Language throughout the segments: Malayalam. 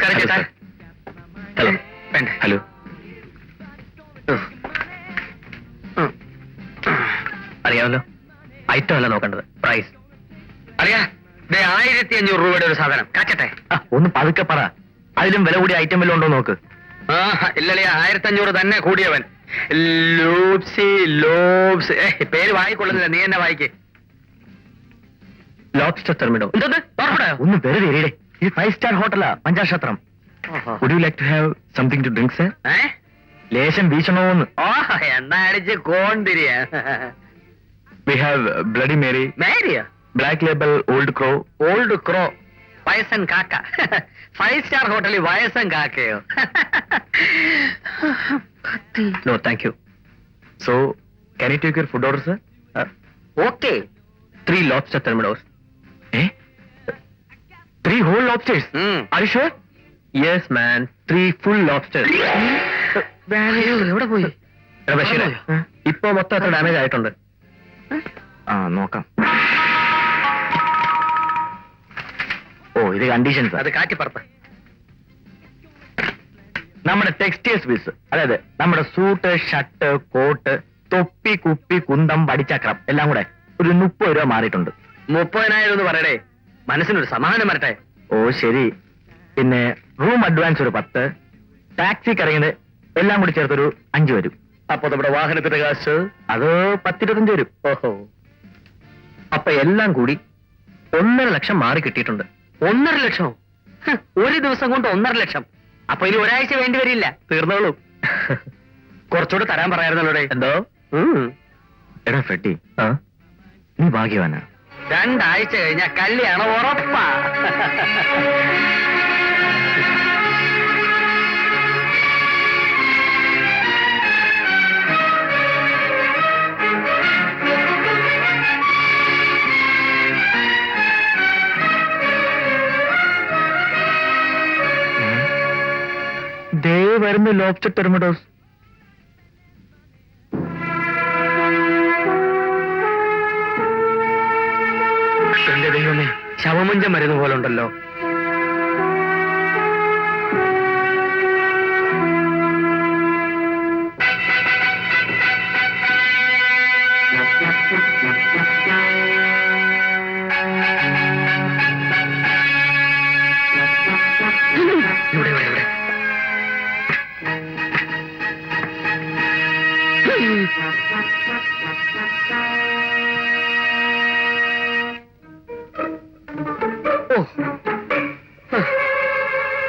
നമസ്കാരം ചേട്ടാ. ഹലോ. വേണ്ട. ഹലോ. അറിയാമല്ലോ, ഐറ്റം അല്ല നോക്കേണ്ടത്, പ്രൈസ്. അറിയാ, 1500 രൂപയുടെ ഒരു സാധനം കാച്ചട്ടെ. ഒന്ന് പതുക്കെ പറ. അതിലും വില കൂടിയ ഐറ്റം വല്ലതും ഉണ്ടോ നോക്ക്. ഇല്ലല്ലേ, 1500 തന്നെ കൂടിയവൻ. ലോബ്സി ലോബ്സ്. പേര് വായിക്കൊള്ളുന്നില്ല, നീ എന്നെ വായിക്കേ. ലോബ്സ്റ്റർ തെർമിഡോ. എന്തത്? ഒന്ന് വെറുതെ ഇരിടെ. ഇത് 5 സ്റ്റാർ ഹോട്ടലാ, പഞ്ചാക്ഷത്രം. Would you like to have something to drink, sir? ലേശം വീശണോന്ന്. എന്നാ അടിച്ച് കോണ്ടിരിയ. We have bloody Mary. മേരിയ? Black Label Old Crow. Old Crow, വയസ്സൻ കാക്ക. 5 സ്റ്റാർ ഹോട്ടലിൽ വയസ്സൻ കാക്കയോ? No thank you. So can you take your food order, sir? Okay. 3 lobster thermidos. 3 whole lobsters? Are you sure? Yes, man. 3 full lobsters. എവിടെ പോയി? ബഷീറെ, ഇപ്പൊ മൊത്തം എത്ര ഡാമേജ് ആയിട്ടുണ്ട്? നോക്കാം. ഓ, ഇത് കണ്ടീഷൻസ്. അത് കാറ്റിപ്പറത്ത്. നമ്മുടെ ടെക്സ്റ്റൈൽസ് ബിസ്, അതായത് നമ്മുടെ സൂട്ട്, ഷർട്ട്, കോട്ട്, തൊപ്പി, കുപ്പി, കുന്തം, വടിച്ചക്രം എല്ലാം കൂടെ ഒരു 30 രൂപ മാറിയിട്ടുണ്ട്. 30,000 എന്ന് പറയടേ, മനസ്സിനൊരു സമാധാനം വരട്ടെ. ഓ ശരി. പിന്നെ റൂം അഡ്വാൻസ് ഒരു 10, ടാക്സി കറങ്ങിയത് എല്ലാം കൂടി ചേർത്തൊരു 5 വരും. അപ്പൊ നമ്മുടെ വാഹനത്തിന്റെ കാശ്? അത് 10-25 വരും. ഓഹോ. അപ്പൊ എല്ലാം കൂടി 1.5 ലക്ഷം മാറി കിട്ടിയിട്ടുണ്ട്. 1.5 ലക്ഷം? ഒരു ദിവസം കൊണ്ട് 1.5 ലക്ഷം? അപ്പൊ ഇനി ഒരാഴ്ച വേണ്ടി വരില്ല, തീർന്നോളൂ. കുറച്ചുകൂടെ തരാൻ പറയാറുന്നല്ലോടെ. എന്തോ? എടാ ഫെട്ടി, നീ ഭാഗ്യവാനാ. 2 ആഴ്ച കഴിഞ്ഞാ കല്യാണം ഉറപ്പാ. ദേ വരുന്നു ലോബ്സ്റ്റർ തെർമിഡോസ്. എന്റെ ദൈവമേ, ശവമഞ്ചം മരുന്ന് പോലെ ഉണ്ടല്ലോ. ഇവിടെ ഇവിടെ ഇവിടെ.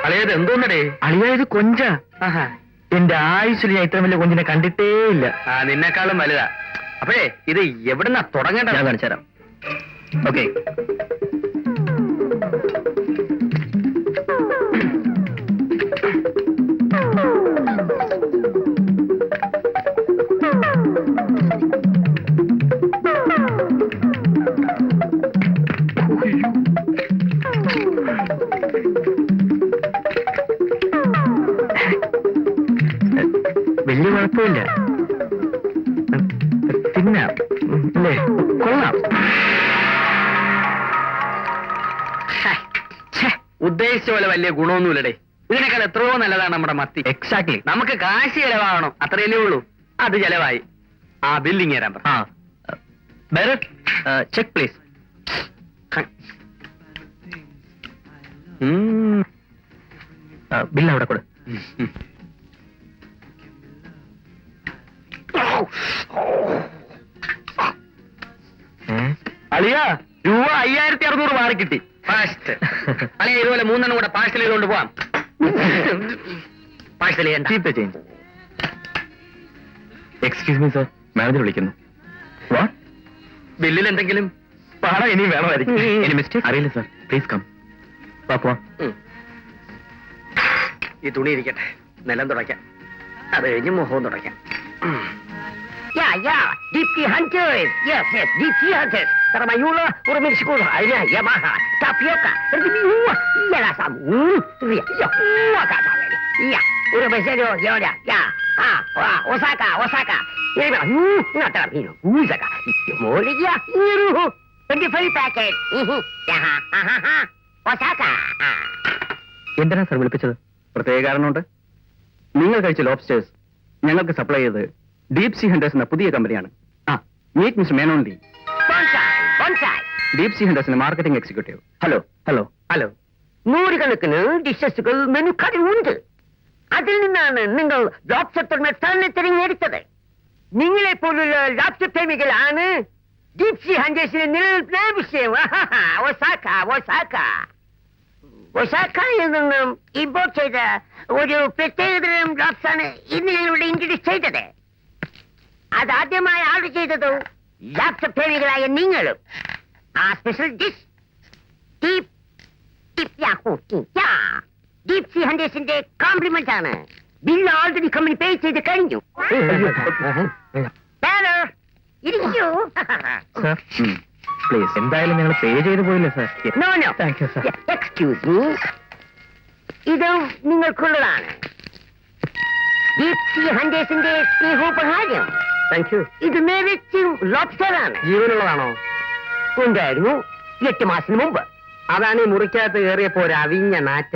അളിയത് എന്തോന്നടേ? അളിയായത് കൊഞ്ച. എന്റെ ആയുസ്സിൽ ഞാൻ ഇത്ര വലിയ കൊഞ്ചിനെ കണ്ടിട്ടേ ഇല്ല. നിന്നെക്കാളും വലുതാ. അപ്പോഴേ ഇത് എവിടുന്നാ തുടങ്ങേണ്ടത്? ഞാൻ കാണിച്ചു തരാം. ഓക്കെ. വലിയ കുഴപ്പമില്ല, തിന്നാം അല്ലേ? കൊള്ളാം. ഉദ്ദേശിച്ച പോലെ വലിയ ഗുണമൊന്നുമില്ലടേ. ഇതിനേക്കാൾ എത്രയോ നല്ലതാണ് നമ്മുടെ മത്തി. എക്സാക്ട്ലി. നമുക്ക് കാശ് ചെലവാകണം, അത്രയല്ലേ ഉള്ളൂ. അത് ചെലവായി. ബില്ലിങ് തരാൻ പറ. Check please. ബില്ല് അവിടെ കൊടു. അളിയ രൂപ 5600 മാറി കിട്ടി. ഫാസ്റ്റ് അളിയ, ഇതുപോലെ 3 കൂടെ പാഴ്സൽ ചെയ്തുകൊണ്ട് പോവാം. പാഴ്സൽ ചെയ്യണ്ട. Keep the change. Excuse me sir, manager വിളിക്കുന്നു. വാട്ട്? ബില്ലിൽ എന്തെങ്കിലും പാട ഇനി വേണമായിരിക്കും. ഇനി മിസ്റ്റേക്ക് അറിയില്ല സർ, പ്ലീസ് കം. പോവാം. ഈ തുണി ഇരിക്കട്ടെ, നിലം തുടയ്ക്കാം. അത് കഴിഞ്ഞ് മുഖവും തുടയ്ക്കാം. Ja, die Hunters. Yes, die Hunters. Taramayula, Urmilskul, Yamaha, Tapioca, Yalasam, Ya, Urbeserio, Yoda, Ya, Osaka, Natamino, Uzaka, Molia, 25 packets. Osaka. എന്തിനാ സാർ വിളിപ്പിച്ചത്? പ്രത്യേക കാരണമുണ്ട്. നിങ്ങൾ കഴിച്ച ലോബ്സ്റ്റേഴ്സ് ഞങ്ങൾക്ക് സപ്ലൈ ചെയ്ത് ഡീപ് സീ ഹണ്ടേഴ്സ് എന്ന പുതിയ കമ്പനിയാണ്. ആ, മീറ്റ് മിസ്റ്റർ മേനോൻലി, ബോൺസായ്. ഡീപ് സീ ഹണ്ടേഴ്സിന്റെ marketing executive. Hello hello hello. നൂറുകണക്കിന് ഡിഷസുകൾ മെനു കാർഡിൽ ഉണ്ട്. അതിൽ നിന്നാണ് നിങ്ങൾ ലോബ്സ്റ്റർ തന്നെ തിരഞ്ഞെടുത്തത്. നിങ്ങളെ പോലുള്ള ലോബ്സ്റ്റർ പ്രേമികളാണ് ഡീപ് സീ ഹണ്ടേഴ്സിന്റെ നിലനിൽപ്പിന് വിഷയം. ഒസാക്ക ഒസാക്ക ഒസാക്കയിൽ നിന്നും ഇമ്പോർട്ട് ചെയ്ത ഒരു പ്രത്യേകതരം ലോബ്സ്റ്ററാണ് ഇന്ന് ഞങ്ങളിവിടെ ഇൻട്രൊഡ്യൂസ് ചെയ്തത്. അതാദ്യമായി ഓർഡർ ചെയ്തതും ലോബ്സ്റ്റർ പ്രേമികളായ നിങ്ങളും. ആ സ്പെഷ്യൽ ഡിഷ് ഡീപ് സീ ഹണ്ടേഴ്സിന്റെ കോംപ്ലിമെന്റ് ആണ്. ബില്ല് ഓൾറെഡി കമ്പനി പേ ചെയ്ത് കഴിഞ്ഞു. ഇരിക്കൂ. സാർ പ്ലീസ്, എന്തായാലും ഞങ്ങൾ പേ ചെയ്ത് പോയില്ലേ sir? No no, thank you sir. Excuse me, ഇത് നിങ്ങൾക്കുള്ളതാണ്. ഡീപ് സീ ഹണ്ടേഴ്സിന്റെ സ്നേഹോപഹാരം. Thank you. ഇത് നേരച്ചും ലോബ്സ്റ്റർ ആണ്. ജീവനുള്ളതാണോ? ഉണ്ടായിരുന്നു 8 മാസത്തിന് മുമ്പ്. അതാണ് ഈ മുറിക്കകത്ത് കയറിയപ്പോ ഒരു അവിഞ്ഞ നാറ്റ.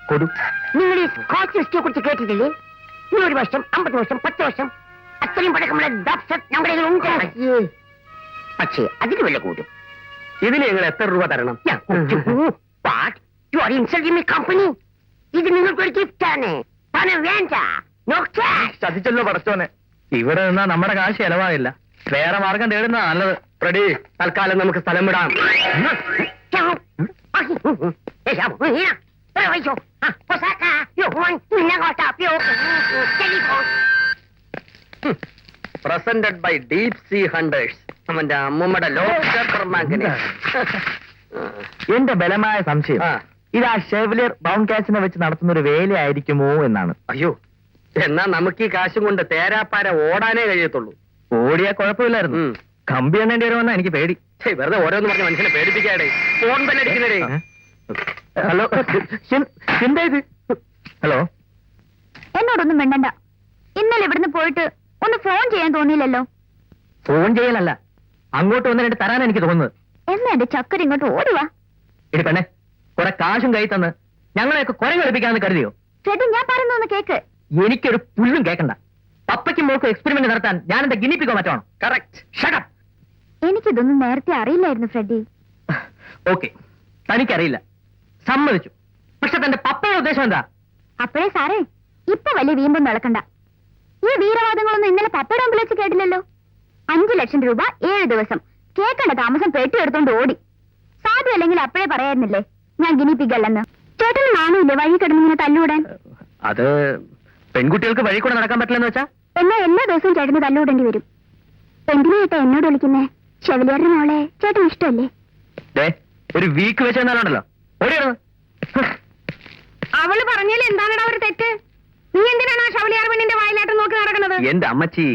കൊടു. നിങ്ങൾ ഈ സ്കോച്ച് വിസ്കിയെ കുറിച്ച് കേട്ടിട്ടില്ലേ? 100 വർഷം, 50 വർഷം, 10 വർഷം അത്രയും പഴക്കമുള്ള ലോബ്സ്റ്റർ നമ്മുടെ കയ്യിൽ ഉണ്ട്. പക്ഷേ അതിന് വില കൂടും. ഇതിന് ഞങ്ങൾ എത്ര രൂപ തരണം? കമ്പനി, ഇത് നിങ്ങൾക്കൊരു ഗിഫ്റ്റ് ആണ്. പണം വേണ്ട. No cash. ചതിച്ചല്ലോ പടച്ചോനെ. ഇവിടെ നിന്നാ നമ്മുടെ കാശ് ചെലവാകില്ല. വേറെ മാർഗം തേടുന്ന നല്ലത്. റെഡി, തൽക്കാലം നമുക്ക് സ്ഥലം വിടാം. Presented by deep sea hunters. അവന്റെ അമ്മൂമ്മയുടെ ലോബ്സ്റ്റർ പെർമാങ്കനെ. എന്റെ ബലമായ സംശയം ആ. ഇത് ആ ഷെവലിയർ ബൗണ്ട് കാച്ചിനെ വെച്ച് നടത്തുന്ന ഒരു വേലയായിരിക്കുമോ എന്നാണ്. അയ്യോ, എന്നാ നമുക്ക് ഈ കാശും കൊണ്ട് തേരാപ്പാര ഓടാനേ കഴിയത്തുള്ളൂ. ഓടിയാ കുഴപ്പമില്ലായിരുന്നു. കമ്പി എണ്ണേണ്ടി വരുമെന്നാ എനിക്ക് പേടി. ഛേ, വെറുതെ ഓരോന്ന് പറഞ്ഞ് മനുഷ്യനെ പേടിപ്പിക്കാടേ. ഫോൺ തന്നെ അടിക്കുന്നേ. ഹലോ, എന്താ ഇത്? ഹലോ, എന്നോടൊന്നും വേണ്ടണ്ട. ഇന്നലെ ഇവിടുന്ന് പോയിട്ട് ഒന്ന് ഫോൺ ചെയ്യാൻ തോന്നിയില്ലല്ലോ. ഫോൺ ചെയ്യലല്ല, അങ്ങോട്ട് വന്ന് രണ്ട് തരാൻ എനിക്ക് തോന്നുന്നത്. എന്നാ എന്റെ ചക്കര ഇങ്ങോട്ട് ഓടുവാ. ഇടി പെണ്ണെ, കുറെ കാശും കൈ തന്ന് ഞങ്ങളെയൊക്കെ കുറെ കളിപ്പിക്കാന്ന് കരുതിയോ? ചേട്ടൻ ഞാൻ പറയുന്നൊന്ന് കേക്ക്. എനിക്കൊരു പുല്ലും കേൾക്കണ്ട. പപ്പയ്ക്കും മോൾക്കും എക്സ്പെരിമെന്റ് നടത്താൻ ഞാൻ എന്റെ ഗിനിപ്പിക്കോ മറ്റാണോ? കറക്റ്റ്. Shut up. എനിക്കിതൊന്നും നേരത്തെ അറിയില്ലായിരുന്നു ഫ്രെഡി. ഓക്കെ, തനിക്കറിയില്ല, സമ്മതിച്ചു. പക്ഷെ തന്റെ പപ്പയുടെ ഉദ്ദേശം എന്താ? അപ്പോഴേ സാറേ, ഇപ്പൊ വലിയ വീമ്പൊന്നും നടക്കണ്ട. ഈ വീരവാദങ്ങളൊന്നും ഇന്നലെ പപ്പയുടെ മുമ്പിൽ വെച്ച് കേട്ടില്ലല്ലോ. 5 ലക്ഷം രൂപ 7 ദിവസം കേൾക്കേണ്ട താമസം പെട്ടി എടുത്തോണ്ട് ഓടി. സാധുവല്ലെങ്കിൽ അപ്പോഴേ പറയായിരുന്നില്ലേ ഞാൻ ഗിനിപ്പിക്കല്ലെന്ന്. ചേട്ടന് നാണമില്ലേ വഴി കിടന്നിങ്ങനെ തല്ലൂടാൻ? അത് പെൺകുട്ടികൾക്ക് വഴി കൂടെ നടക്കാൻ പറ്റില്ലെന്ന് വെച്ചാ? എന്നാ എല്ലാ ദിവസവും ചേട്ടന് തല്ലൂടേണ്ടി വരും. എന്തിനാ ചേട്ടാ എന്നോട് വിളിക്കുന്നേ? ഷെവലിയറിന്റെ മോളെ ചേട്ടൻ ഇഷ്ടമല്ലേ? ഒരു വീക്ക് വെച്ച് തന്നാലുണ്ടല്ലോ ഓടിയാണ്. അവള് പറഞ്ഞാലും എന്താണടാ ഒരു തെറ്റ്? നീ എന്തിനാണ് ആ ഷവലിയാർ പെണ്ണിന്റെ വായിലായിട്ട് നോക്കി നടക്കുന്നത്? എന്റെ അമ്മച്ചി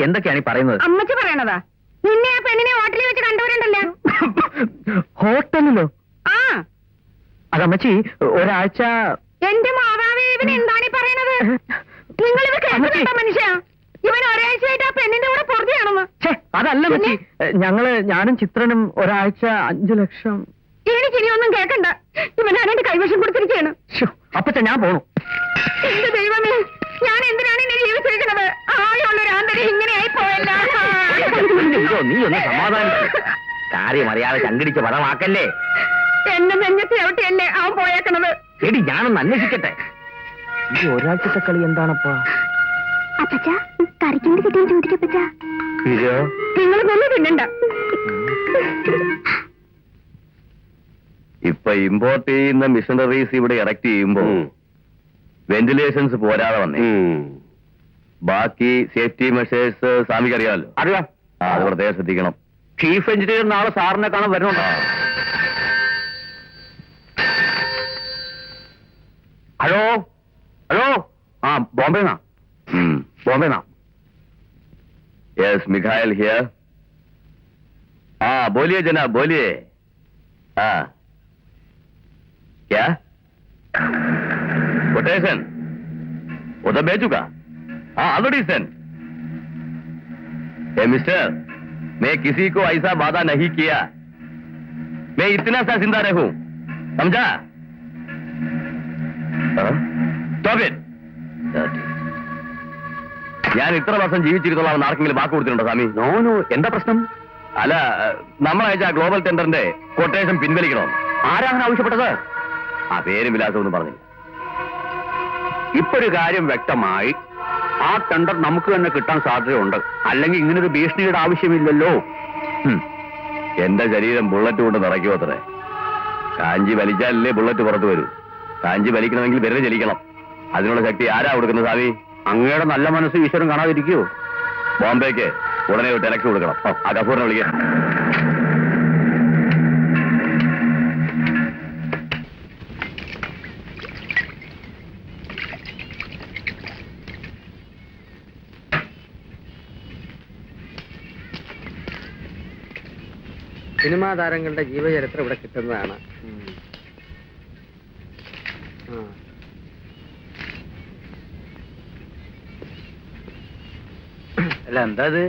എന്തൊക്കെയാണ് ഈ പറയുന്നത്? അമ്മച്ചി പറയണതാ. നിന്നെ ആ പെണ്ണിനെ ഹോട്ടലിൽ വെച്ച് കണ്ടുവരണ്ടല്ലോ. ഹോട്ടലിലോ? ആ, അതമ്മച്ചി ഒരാഴ്ച. എന്റെ മാതാവേ, ഇവൻ എന്താണ് ഈ പറയണത്? നിങ്ങൾ ഇവ കേട്ടോ മനുഷ്യ? ഇവൻ ഒരാഴ്ചയായിട്ട് ആ പെണ്ണിന്റെ കൂടെ പൊറുതിയാണെന്ന്. അതല്ല അമ്മച്ചി, ഞാനും ചിത്രനും ഒരാഴ്ച 5 ലക്ഷം. എനിക്കിനി ഒന്നും കേൾക്കണ്ട. ഇവൻ ആരുടെ കൈവശം കൊടുത്തിരിക്കുകയാണ്. അപ്പച്ച ഞാൻ പോണു. എന്റെ ദൈവമേ, ഞാൻ എന്തിനാണ് ഇന്നെ ജീവിച്ചിരിക്കുന്നത്? ആയുള്ളൊരു ആന്തരി ഇങ്ങനെയായി പോയല്ല. നീ ഒന്ന് സമാധാനം. കാര്യം അറിയാതെ ചങ്കിടിച്ച് പദമാക്കല്ലേ. എന്നെ നെഞ്ഞത്തി എവിടെയല്ലേ അവൻ പോയേക്കണത്? എടി, ഞാനൊന്ന് അന്വേഷിക്കട്ടെ. ഈ ഒരാഴ്ചത്തെ കളി എന്താണപ്പാ? അപ്പച്ച കറിക്കൊണ്ട് കിട്ടിയാൻ ചോദിക്കപ്പച്ച. നിങ്ങൾ നല്ല തിന്നണ്ട. ഇപ്പൊ ഇമ്പോർട്ട് ചെയ്യുന്ന മിഷനറീസ് ഇവിടെ ഇറക്ട് ചെയ്യുമ്പോ വെന്റിലേഷൻസ് പോരാതെ വന്നേ. ബാക്കി സേഫ്റ്റി മെഷേഴ്സ് സ്വാമിക്ക് അറിയാമല്ലോ. അറിയാം. അത് പ്രത്യേകം ശ്രദ്ധിക്കണം. ചീഫ് എഞ്ചിനീയർ നാളെ സാറിനെ കാണാൻ വരുന്നുണ്ടോ? ഹലോ ഹലോ, ബോംബെന്നാ. ബോംബെന്നാ. Yes, Mikhail here. बोलिए जनाब, बोलिए. क्या कोटेशन? वो तो भेज चुका. Already send. मिस्टर, मैं किसी को ऐसा वादा नहीं किया. मैं इतना सा जिंदा रहूं, समझा? Stop it. ഞാൻ ഇത്ര വർഷം ജീവിച്ചിരുന്നോളാം ആർക്കെങ്കിലും വാക്ക് കൊടുത്തിട്ടുണ്ടോ സ്വാമി? നോനു എന്താ പ്രശ്നം? അല്ല, നമ്മളയച്ച ഗ്ലോബൽ ടെൻഡറിന്റെ കൊട്ടേഷൻ പിൻവലിക്കണോ? ആരാണ് ആവശ്യപ്പെട്ടത്? ആ പേരും വിലാസമൊന്നും പറഞ്ഞില്ല. ഇപ്പൊരു കാര്യം വ്യക്തമായി, ആ ടെൻഡർ നമുക്ക് തന്നെ കിട്ടാൻ സാധ്യതയുണ്ട്. അല്ലെങ്കിൽ ഇങ്ങനൊരു ഭീഷണിയുടെ ആവശ്യമില്ലല്ലോ. എന്റെ ശരീരം ബുള്ളറ്റ് കൊണ്ട് നിറയ്ക്കുമോ അത്രേ. കാഞ്ചി വലിച്ചാലല്ലേ ബുള്ളറ്റ് പുറത്തു വരൂ. കാഞ്ചി വലിക്കണമെങ്കിൽ വിരൽ ചലിക്കണം. അതിനുള്ള ശക്തി ആരാ കൊടുക്കുന്നത് സ്വാമി? അങ്ങയുടെ നല്ല മനസ്സ് ഈശ്വരൻ കാണാതിരിക്കുവോ? ബോംബെക്ക് ഉടനെ ഒരു ടെലക്സ് കൊടുക്കണം. ആ ഗഫൂറിനെ വിളിക്കാം. സിനിമാ താരങ്ങളുടെ ജീവചരിത്രം ഇവിടെ കിട്ടുന്നതാണ്. അല്ല എന്താ ഇത്?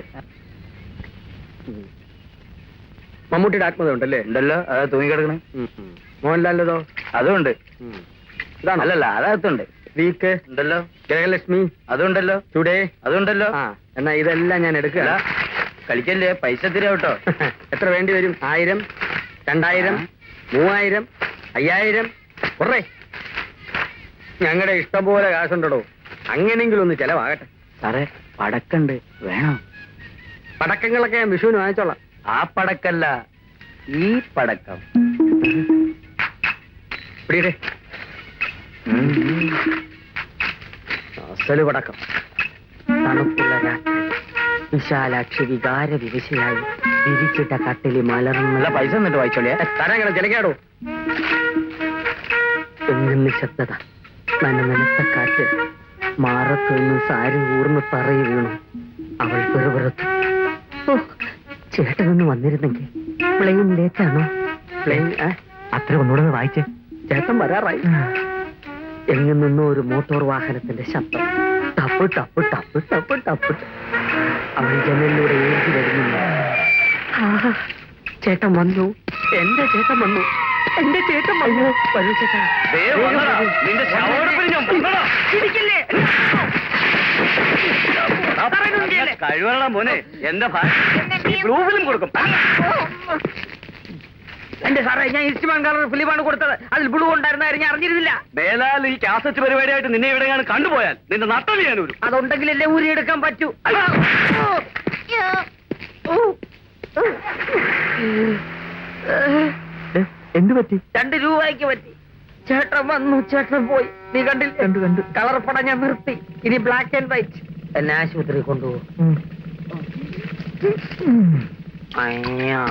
മമ്മൂട്ടിയുടെ ആത്മകഥ ഉണ്ടല്ലേ? ഉണ്ടല്ലോ, അതാ തൂങ്ങിക്കിടക്കണേ. മോഹൻലാലിൻ്റെതോ? അതുണ്ട്. ഇതാണോ? അല്ലല്ല, അതകത്തുണ്ട്. വീക്ക് ഉണ്ടല്ലോ. ജയലക്ഷ്മി അതുണ്ടല്ലോ. ടുഡേ അതുണ്ടല്ലോ. ആ, എന്നാ ഇതെല്ലാം ഞാൻ എടുക്കുക. കളിക്കല്ലേ, പൈസ തരാ കേട്ടോ. എത്ര വേണ്ടി വരും? 1000, 2000, 3000, 5000? കുറേ. ഞങ്ങളുടെ ഇഷ്ടം പോലെ കാശുണ്ടോ. അങ്ങനെങ്കിലും ഒന്ന് ചെലവാകട്ടെ. സാറേ, പടക്കണ്ട്, വേണോ? പടക്കങ്ങളൊക്കെ ഞാൻ വിഷുവിന് വാങ്ങിച്ചോളാം. ആ പടക്കല്ല, ഈ പടക്കം. പിടിയിടെ. അസല് പടക്കം. തണുപ്പുള്ള രാത്രി, വിശാലാക്ഷി വികാര വിവശയായി വിരിച്ചിട്ട കട്ടിലി മലർന്നുള്ള പൈസ എന്നിട്ട് വായിച്ചോളിയാ. തരങ്ങളെ ചിലക്കാടോ. എങ്ങും നിശബ്ദത, നനനത്ത കാറ്റ്, മാറത്തുനിന്ന് സാരി ഊർന്ന് തറയി വീണു. അവൾ പെറുപെറുത്തു. ഓ, ചേട്ടനൊന്ന് വന്നിരുന്നെങ്കിൽ. പ്ലെയിൻ ലേറ്റാണോ? പ്ലെയിൻ അത്ര ഒന്നുകൂടെ വായിച്ചേ. ചേട്ടൻ വരാറായി. എങ്ങു നിന്നോ ഒരു മോട്ടോർ വാഹനത്തിന്റെ ശബ്ദം. ടപ്പ് ടപ്പ് ടപ്പ് ടപ്പ് ടപ്പ്. അവൾ ജനലിലൂടെ ഏറ്റി വരുന്നില്ല. ചേട്ടൻ വന്നു. എന്റെ ചേട്ടൻ വന്നു. എന്റെ ചേട്ടൻ വന്നു. വരൂ ചേട്ടാ. നിന്റെ ശവോടൊപ്പം ഞാൻ വന്നടാ. ഇരിക്കില്ലേ? കഴിവറ മോനെ, എന്റെ ബ്ലൂ ഫിലിം കൊടുക്കും. എന്റെ സാറേ, ഞാൻ ഇസ്റ്റിമാൻ കളർ ഫിലിമാണ് കൊടുത്തത്. അതിൽ ബ്ലൂ ഉണ്ടായിരുന്ന ഞാൻ അറിഞ്ഞിരുന്നില്ല. മേലാൽ ഈ കാസറ്റ് പരിപാടിയായിട്ട് നിന്നെ എവിടെയാണ് കണ്ടുപോയാൽ നിന്റെ നട്ടം ചെയ്യാൻ വരും. അതുണ്ടെങ്കിലല്ലേ ഊരിയെടുക്കാൻ പറ്റൂ. എന്ത് പറ്റി? 2 രൂപയ്ക്ക് പറ്റി. ചേട്ടൻ വന്നു, ചേട്ടൻ പോയി. നീ കണ്ടില്ല? കണ്ടു. കളർ പടം ഞാൻ നിർത്തി. ഇനി ബ്ലാക്ക് ആൻഡ് വൈറ്റ്. എന്നെ ആശുപത്രി കൊണ്ടുപോകും. അയ്യോ,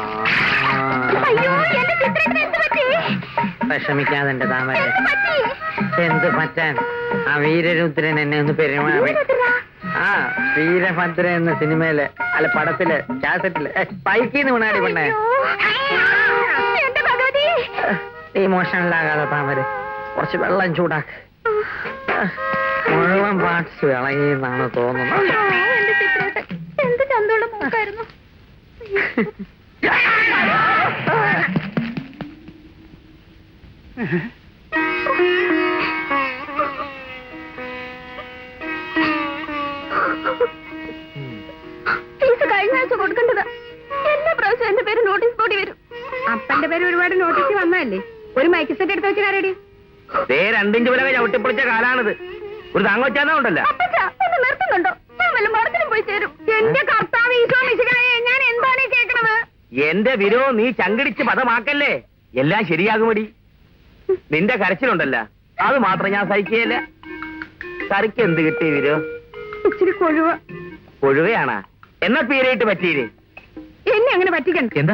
എന്റെ ചിത്രത്തിന് എന്ത് പറ്റി? വിഷമിക്കാതെ എന്റെ താമര. എന്ത് പറ്റി? എന്ത് പറ്റാൻ? ആ വീരരുദ്രൻ എന്നെ ഒന്ന് പെരുമാറി. വീരഭദ്രാ? ആ, വീരഭദ്ര എന്ന സിനിമയില്, അല്ല പടത്തില്, കാസറ്റില് പൈക്കിന്ന് വീണാടി പെണ്ണേ. അയ്യോ, എന്റെ ഭഗവതി. ഇമോഷണലാകാതെ താമര. കുറച്ച് വെള്ളം ചൂടാക്ക്. മുഴുവൻ പാർട്സ് ഇളകിയെന്നാണ് തോന്നുന്നത്. അയ്യോ, എന്റെ ചിത്രേട്ടൻ എന്ത് ചന്തമുള്ള മൂക്കായിരുന്നു. ഫീസ് കഴിഞ്ഞ ആഴ്ച കൊടുക്കേണ്ടതാ. എല്ലാ പ്രാവശ്യം എന്റെ പേര് നോട്ടീസ് ബോർഡിൽ വരും. അപ്പന്റെ പേര് ഒരുപാട് നോട്ടീസ് വന്നതല്ലേ. ഒരു മൈക്ക് സെറ്റ് എടുത്ത് വെച്ച് കാരടി. 2 ഇഞ്ച് വില ചവിട്ടിപ്പൊളിച്ച കാലാണിത്. ഒരു താങ്ങോച്ചാന്നാ ഉണ്ടല്ലോ. അപ്പച്ചാ, ഒന്ന് നിർത്തുന്നുണ്ടോ? ഞാൻ വല്ല മരത്തിലും പോയി ചേരും. എന്റെ കർത്താവ് ഈശോ മിശിഹായെ, ഞാൻ എന്താണ് ഈ കേൾക്കണത്? എന്റെ വിരോ നീ ചങ്കിടിച്ച് പദമാക്കല്ലേ. എല്ലാം ശരിയാകുമടി. നിന്റെ കരച്ചിലുണ്ടല്ല, അത് മാത്രം ഞാൻ സഹിക്കുകയില്ല. കറിക്ക് എന്ത് കിട്ടി വിരോ? ഇച്ചിരി കൊഴുവ. കൊഴുവയാണാ? എന്നാ പീരയിട്ട് പറ്റിയില്ലേ? എന്നെ അങ്ങനെ പറ്റിക്കണ്ട.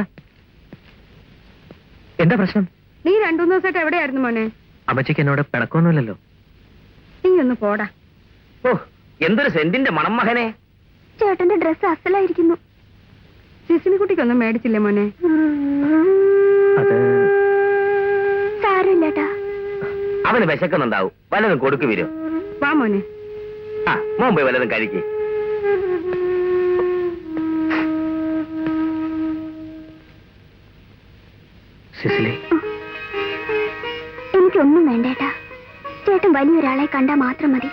എന്താ പ്രശ്നം? നീ 2-3 ദിവസമായിട്ട് എവിടെയായിരുന്നു മോനെ? അമ്മച്ചിക്ക് എന്നോട് പിണക്കൊന്നുമില്ലല്ലോ. നീ ഒന്ന് പോടാ. ഓ, എന്തൊരു സെന്റിന്റെ മണം മകനെ. ചേട്ടന്റെ ഡ്രസ് അസലായിരിക്കുന്നു. സിസിനിക്കുട്ടിക്കൊന്നും മേടിച്ചില്ലേ മോനെ? അത് സാരമില്ലേട്ടാ. അവന് വിശക്കുന്നുണ്ടാവും. വല്ലതും കൊടുക്കു വിരോ. വാ മോനെ. ആ, മോൻ പോയി വല്ലതും കഴിക്കേ. സിസിലി, എനിക്കൊന്നും വേണ്ടേട്ടാ. തീർച്ചയായിട്ടും വലിയൊരാളെ കണ്ടാൽ മാത്രം മതി.